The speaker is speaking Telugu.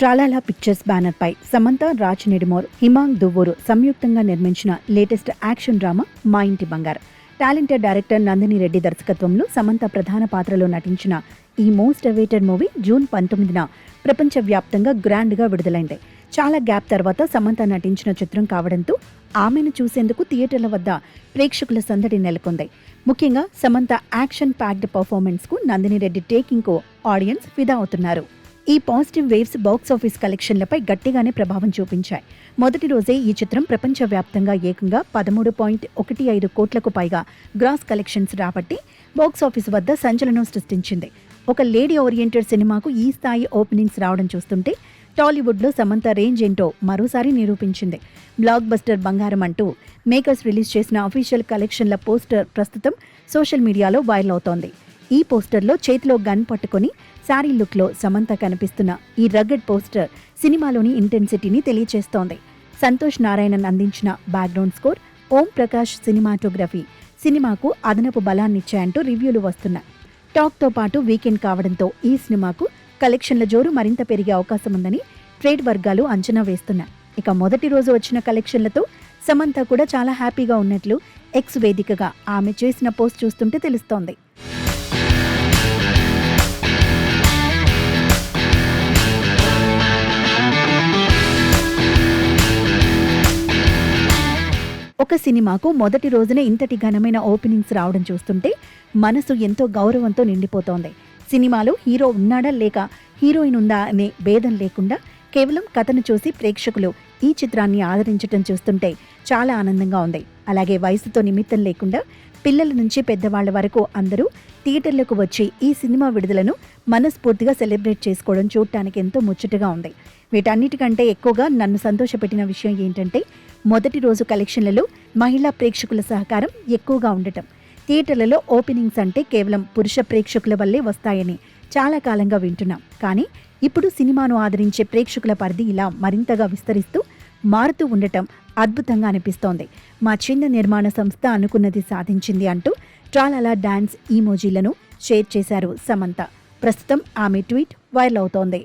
ట్రాలాలా పిక్చర్స్ బ్యానర్ పై సమంత, రాజ్ నెడుమోర్, హిమాంగ్ దువ్వూరు సంయుక్తంగా నిర్మించిన లేటెస్ట్ యాక్షన్ డ్రామా మా ఇంటి బంగారు. టాలెంటెడ్ డైరెక్టర్ నందిని రెడ్డి దర్శకత్వంలో సమంత ప్రధాన పాత్రలో నటించిన ఈ మోస్ట్ అవైటెడ్ మూవీ జూన్ 19న ప్రపంచవ్యాప్తంగా గ్రాండ్గా విడుదలైంది. చాలా గ్యాప్ తర్వాత సమంత నటించిన చిత్రం కావడంతో ఆమెను చూసేందుకు థియేటర్ల వద్ద ప్రేక్షకుల సందడి నెలకొంది. ముఖ్యంగా సమంత యాక్షన్ ప్యాక్డ్ పర్ఫార్మెన్స్కు నందిని రెడ్డి టేకింగ్కు ఆడియన్స్ ఫిదా అవుతున్నారు. ఈ పాజిటివ్ వేవ్స్ బాక్సాఫీస్ కలెక్షన్లపై గట్టిగానే ప్రభావం చూపించాయి. మొదటి రోజే ఈ చిత్రం ప్రపంచవ్యాప్తంగా ఏకంగా 13.15 కోట్లకు పైగా గ్రాస్ కలెక్షన్స్ రాబట్టి బాక్సాఫీస్ వద్ద సంచలనం సృష్టించింది. ఒక లేడీ ఓరియంటెడ్ సినిమాకు ఈ స్థాయి ఓపెనింగ్స్ రావడం చూస్తుంటే టాలీవుడ్లో సమంత రేంజ్ ఏంటో మరోసారి నిరూపించింది. బ్లాక్ బస్టర్ బంగారం అంటూ మేకర్స్ రిలీజ్ చేసిన అఫీషియల్ కలెక్షన్ల పోస్టర్ ప్రస్తుతం సోషల్ మీడియాలో వైరల్ అవుతోంది. ఈ పోస్టర్లో చేతిలో గన్ పట్టుకొని శారీ లుక్లో సమంత కనిపిస్తున్న ఈ రగ్గడ్ పోస్టర్ సినిమాలోని ఇంటెన్సిటీని తెలియచేస్తోంది. సంతోష్ నారాయణన్ అందించిన background score, Om Prakash cinematography సినిమాకు అదనపు బలాన్నిచ్చాయంటూ రివ్యూలు వస్తున్నాయి. టాక్తో పాటు వీకెండ్ కావడంతో ఈ సినిమాకు కలెక్షన్ల జోరు మరింత పెరిగే అవకాశం ఉందని ట్రేడ్ వర్గాలు అంచనా వేస్తున్నాయి. ఇక మొదటి రోజు వచ్చిన కలెక్షన్లతో సమంత కూడా చాలా హ్యాపీగా ఉన్నట్లు ఎక్స్ వేదికగా ఆమె చేసిన పోస్ట్ చూస్తుంటే తెలుస్తోంది. ఒక సినిమాకు మొదటి రోజునే ఇంతటి ఘనమైన ఓపెనింగ్స్ రావడం చూస్తుంటే మనసు ఎంతో గౌరవంతో నిండిపోతోంది. సినిమాలో హీరో ఉన్నాడా లేక హీరోయిన్ ఉందా అనే భేదం లేకుండా కేవలం కథను చూసి ప్రేక్షకులు ఈ చిత్రాన్ని ఆదరించడం చూస్తుంటే చాలా ఆనందంగా ఉంది. అలాగే వయసుతో నిమిత్తం లేకుండా పిల్లల నుంచి పెద్దవాళ్ల వరకు అందరూ థియేటర్లకు వచ్చి ఈ సినిమా విడుదలను మనస్ఫూర్తిగా సెలబ్రేట్ చేసుకోవడం చూడటానికి ఎంతో ముచ్చటగా ఉంది. వీటన్నిటికంటే ఎక్కువగా నన్ను సంతోషపెట్టిన విషయం ఏంటంటే మొదటి రోజు కలెక్షన్లలో మహిళా ప్రేక్షకుల సహకారం ఎక్కువగా ఉండటం. థియేటర్లలో ఓపెనింగ్స్ అంటే కేవలం పురుష ప్రేక్షకుల వల్లే వస్తాయని చాలా కాలంగా వింటున్నాం. కానీ ఇప్పుడు సినిమాను ఆదరించే ప్రేక్షకుల పరిధి ఇలా మరింతగా విస్తరిస్తూ మారుతూ ఉండటం అద్భుతంగా అనిపిస్తోంది. మా చిన్న నిర్మాణ సంస్థ అనుకున్నది సాధించింది అంటూ ట్రాలాలా డాన్స్ ఈమోజీలను షేర్ చేశారు సమంత. ప్రస్తుతం ఆమె ట్వీట్ వైరల్ అవుతోంది.